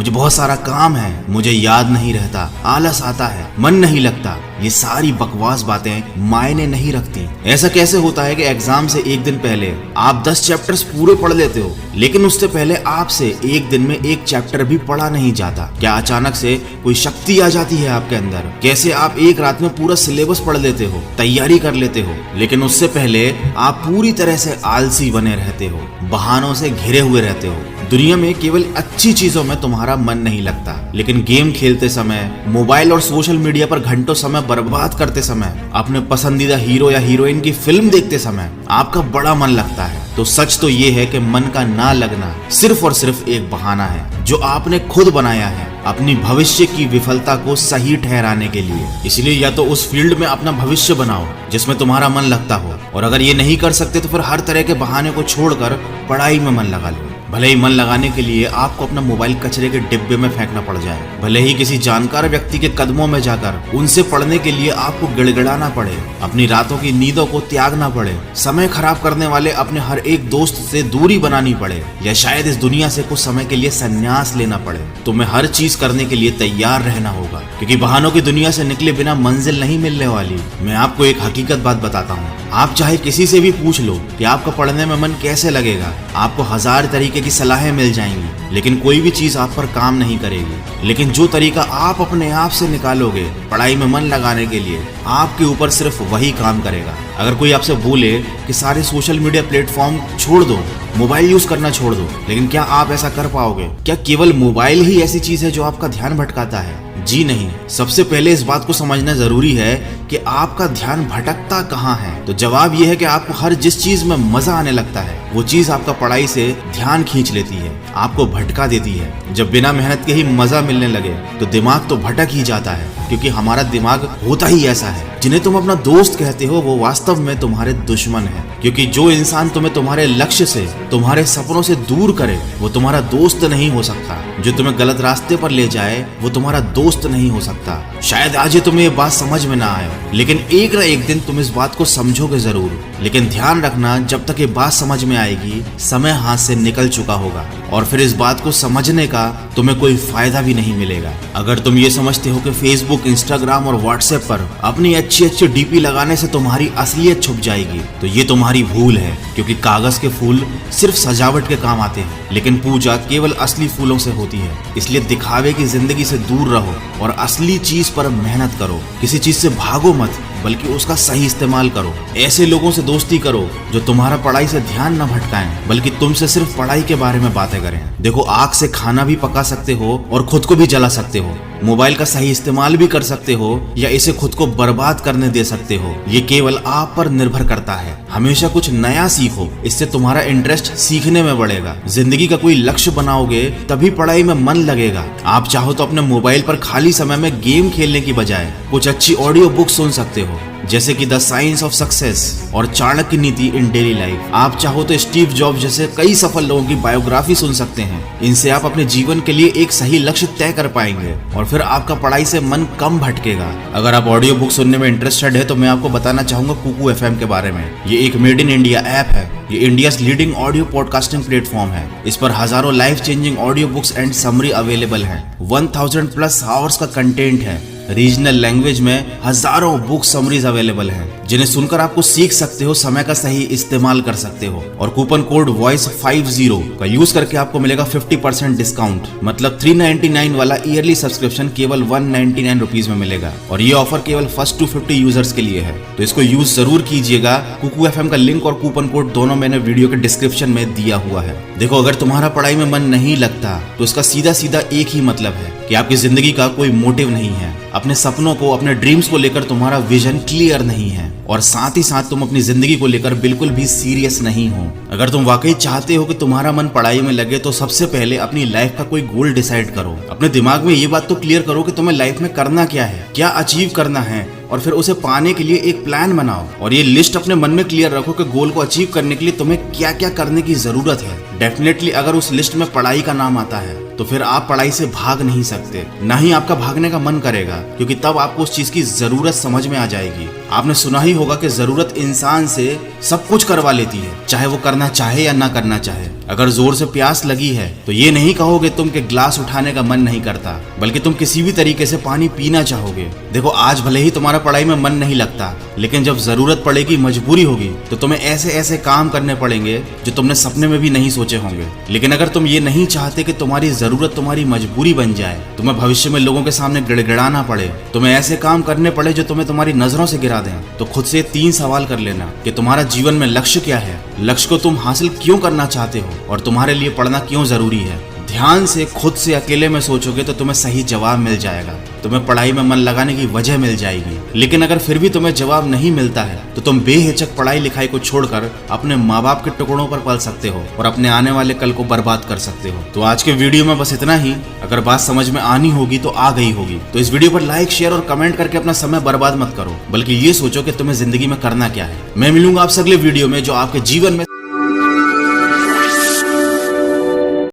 मुझे बहुत सारा काम है, मुझे याद नहीं रहता, आलस आता है, मन नहीं लगता। ये सारी बकवास बातें मायने नहीं रखती। ऐसा कैसे होता है कि एग्जाम से एक दिन पहले आप 10 चैप्टर्स पूरे पढ़ लेते हो, लेकिन उससे पहले आपसे एक दिन में एक चैप्टर भी पढ़ा नहीं जाता? क्या अचानक से कोई शक्ति आ जाती है आपके अंदर? कैसे आप एक रात में पूरा सिलेबस पढ़ लेते हो, तैयारी कर लेते हो, लेकिन उससे पहले आप पूरी तरह से आलसी बने रहते हो, बहानों से घिरे हुए रहते हो। दुनिया में केवल अच्छी चीजों में तुम्हारा मन नहीं लगता, लेकिन गेम खेलते समय, मोबाइल और सोशल मीडिया पर घंटों समय बर्बाद करते समय, अपने पसंदीदा हीरो या हीरोइन की फिल्म देखते समय आपका बड़ा मन लगता है। तो सच तो ये है कि मन का ना लगना सिर्फ और सिर्फ एक बहाना है जो आपने खुद बनाया है अपनी भविष्य की विफलता को सही ठहराने के लिए। इसलिए या तो उस फील्ड में अपना भविष्य बनाओ जिसमें तुम्हारा मन लगता हो, और अगर ये नहीं कर सकते तो फिर हर तरह के बहाने को छोड़कर पढ़ाई में मन लगा लो। भले ही मन लगाने के लिए आपको अपना मोबाइल कचरे के डिब्बे में फेंकना पड़ जाए, भले ही किसी जानकार व्यक्ति के कदमों में जाकर उनसे पढ़ने के लिए आपको गिड़गिड़ाना पड़े, अपनी रातों की नींदों को त्यागना पड़े, समय खराब करने वाले अपने हर एक दोस्त से दूरी बनानी पड़े, या शायद इस दुनिया से कुछ समय के लिए संन्यास लेना पड़े, तुम्हें हर चीज करने के लिए तैयार रहना होगा, क्योंकि बहानों की दुनिया से निकले बिना मंजिल नहीं मिलने वाली। मैं आपको एक हकीकत बात बताता हूँ, आप चाहे किसी से भी पूछ लो कि आपका पढ़ने में मन कैसे लगेगा, आपको 1000 तरीके की सलाहें मिल जाएंगी, लेकिन कोई भी चीज आप पर काम नहीं करेगी। लेकिन जो तरीका आप अपने आप से निकालोगे पढ़ाई में मन लगाने के लिए, आपके ऊपर सिर्फ वही काम करेगा। अगर कोई आपसे बोले कि सारे सोशल मीडिया प्लेटफॉर्म छोड़ दो, मोबाइल यूज करना छोड़ दो, लेकिन क्या आप ऐसा कर पाओगे? क्या केवल मोबाइल ही ऐसी चीज है जो आपका ध्यान भटकाता है? जी नहीं। सबसे पहले इस बात को समझना जरूरी है कि आपका ध्यान भटकता कहाँ है। तो जवाब यह है कि आपको हर जिस चीज में मजा आने लगता है वो चीज आपका पढ़ाई से ध्यान खींच लेती है, आपको भटका देती है। जब बिना मेहनत के ही मजा मिलने लगे तो दिमाग तो भटक ही जाता है, क्योंकि हमारा दिमाग होता ही ऐसा है। जिन्हें तुम अपना दोस्त कहते हो वो वास्तव में तुम्हारे दुश्मन है, क्योंकि जो इंसान तुम्हें तुम्हारे लक्ष्य से, तुम्हारे सपनों से दूर करे वो तुम्हारा दोस्त नहीं हो सकता। जो तुम्हें गलत रास्ते पर ले जाए वो तुम्हारा दोस्त नहीं हो सकता। शायद आज तुम्हें ये बात समझ में ना आए, लेकिन एक ना एक दिन तुम इस बात को समझोगे जरूर। लेकिन ध्यान रखना, जब तक ये बात समझ में आएगी समय हाथ से निकल चुका होगा, और फिर इस बात को समझने का तुम्हें कोई फायदा भी नहीं मिलेगा। अगर तुम ये समझते हो कि फेसबुक, इंस्टाग्राम और व्हाट्सएप पर अपनी अच्छी अच्छी डीपी लगाने से तुम्हारी असलियत छुप जाएगी, तो ये तुम्हारी भूल है, क्योंकि कागज के फूल सिर्फ सजावट के काम आते हैं, लेकिन पूजा केवल असली फूलों से होती है। इसलिए दिखावे की जिंदगी से दूर रहो और असली चीज पर मेहनत करो। किसी चीज से भागो मत, बल्कि उसका सही इस्तेमाल करो। ऐसे लोगों से दोस्ती करो जो तुम्हारा पढ़ाई से ध्यान न भटकाएं, बल्कि तुमसे सिर्फ पढ़ाई के बारे में बातें करें। देखो, आग से खाना भी पका सकते हो और खुद को भी जला सकते हो। मोबाइल का सही इस्तेमाल भी कर सकते हो या इसे खुद को बर्बाद करने दे सकते हो। ये केवल आप पर निर्भर करता है। हमेशा कुछ नया सीखो, इससे तुम्हारा इंटरेस्ट सीखने में बढ़ेगा। जिंदगी का कोई लक्ष्य बनाओगे तभी पढ़ाई में मन लगेगा। आप चाहो तो अपने मोबाइल पर खाली समय में गेम खेलने की बजाय कुछ अच्छी ऑडियो बुक सुन सकते हो, जैसे कि द साइंस ऑफ सक्सेस और चाणक्य नीति इन डेली लाइफ। आप चाहो तो स्टीव जॉब्स जैसे कई सफल लोगों की बायोग्राफी सुन सकते हैं। इनसे आप अपने जीवन के लिए एक सही लक्ष्य तय कर पाएंगे और फिर आपका पढ़ाई से मन कम भटकेगा। अगर आप ऑडियो बुक सुनने में इंटरेस्टेड है तो मैं आपको बताना चाहूंगा कुकू FM के बारे में। ये एक मेड इन इंडिया ऐप है। ये India's leading audio podcasting platform है। इस पर हजारों life changing audio books and summary available है। 1000+ आवर्स का कंटेंट है। रीजनल लैंग्वेज में हजारों बुक समरीज अवेलेबल हैं, जिन्हें सुनकर आपको सीख सकते हो, समय का सही इस्तेमाल कर सकते हो। और कूपन कोड वॉइस50 का यूज करके आपको मिलेगा 50% डिस्काउंट। मतलब 399 वाला ईयरली सब्सक्रिप्शन केवल 199 रुपीज में मिलेगा। और ये ऑफर केवल फर्स्ट 250 यूजर्स के लिए है, तो इसको यूज जरूर कीजिएगा। कुकू FM का लिंक और कूपन कोड दोनों मैंने वीडियो के डिस्क्रिप्शन में दिया हुआ है। देखो, अगर तुम्हारा पढ़ाई में मन नहीं लगता तो इसका सीधा सीधा एक ही मतलब है कि आपकी जिंदगी का कोई मोटिव नहीं है। अपने सपनों को, अपने ड्रीम्स को लेकर तुम्हारा विजन क्लियर नहीं है, और साथ ही साथ तुम अपनी जिंदगी को लेकर बिल्कुल भी सीरियस नहीं हो। अगर तुम वाकई चाहते हो कि तुम्हारा मन पढ़ाई में लगे तो सबसे पहले अपनी लाइफ का कोई गोल डिसाइड करो। अपने दिमाग में ये बात तो क्लियर करो कि तुम्हें लाइफ में करना क्या है, क्या अचीव करना है, और फिर उसे पाने के लिए एक प्लान बनाओ। और ये लिस्ट अपने मन में क्लियर रखो कि गोल को अचीव करने के लिए तुम्हें क्या क्या करने की जरूरत है। डेफिनेटली अगर उस लिस्ट में पढ़ाई का नाम आता है तो फिर आप पढ़ाई से भाग नहीं सकते, ना ही आपका भागने का मन करेगा, क्योंकि तब आपको उस चीज की जरूरत समझ में आ जाएगी। आपने सुना ही होगा कि जरूरत इंसान से सब कुछ करवा लेती है, चाहे वो करना चाहे या ना करना चाहे। अगर जोर से प्यास लगी है तो ये नहीं कहोगे तुम कि ग्लास उठाने का मन नहीं करता, बल्कि तुम किसी भी तरीके से पानी पीना चाहोगे। देखो, आज भले ही तुम्हारा पढ़ाई में मन नहीं लगता, लेकिन जब जरूरत पड़ेगी, मजबूरी होगी, तो तुम्हें ऐसे ऐसे काम करने पड़ेंगे जो तुमने सपने में भी नहीं सोचे होंगे। लेकिन अगर तुम ये नहीं चाहते कि तुम्हारी जरूरत तुम्हारी मजबूरी बन जाए, तुम्हें भविष्य में लोगों के सामने गिड़गिड़ाना पड़े, तुम्हें ऐसे काम करने पड़े जो तुम्हें तुम्हारी नजरों से गिरा दें, तो खुद से 3 सवाल कर लेना कि तुम्हारा जीवन में लक्ष्य क्या है, लक्ष्य को तुम हासिल क्यों करना चाहते हो और तुम्हारे लिए पढ़ना क्यों जरूरी है। ध्यान से खुद से अकेले में सोचोगे तो तुम्हें सही जवाब मिल जाएगा, तुम्हें पढ़ाई में मन लगाने की वजह मिल जाएगी। लेकिन अगर फिर भी तुम्हें जवाब नहीं मिलता है तो तुम बेहिचक पढ़ाई लिखाई को छोड़कर अपने माँ बाप के टुकड़ों पर पल सकते हो और अपने आने वाले कल को बर्बाद कर सकते हो। तो आज के वीडियो में बस इतना ही। अगर बात समझ में आनी होगी तो आ गई होगी, तो इस वीडियो पर लाइक, शेयर और कमेंट करके अपना समय बर्बाद मत करो, बल्कि ये सोचो कि तुम्हें जिंदगी में करना क्या है। मैं मिलूंगा आपसे अगले वीडियो में जो आपके जीवन में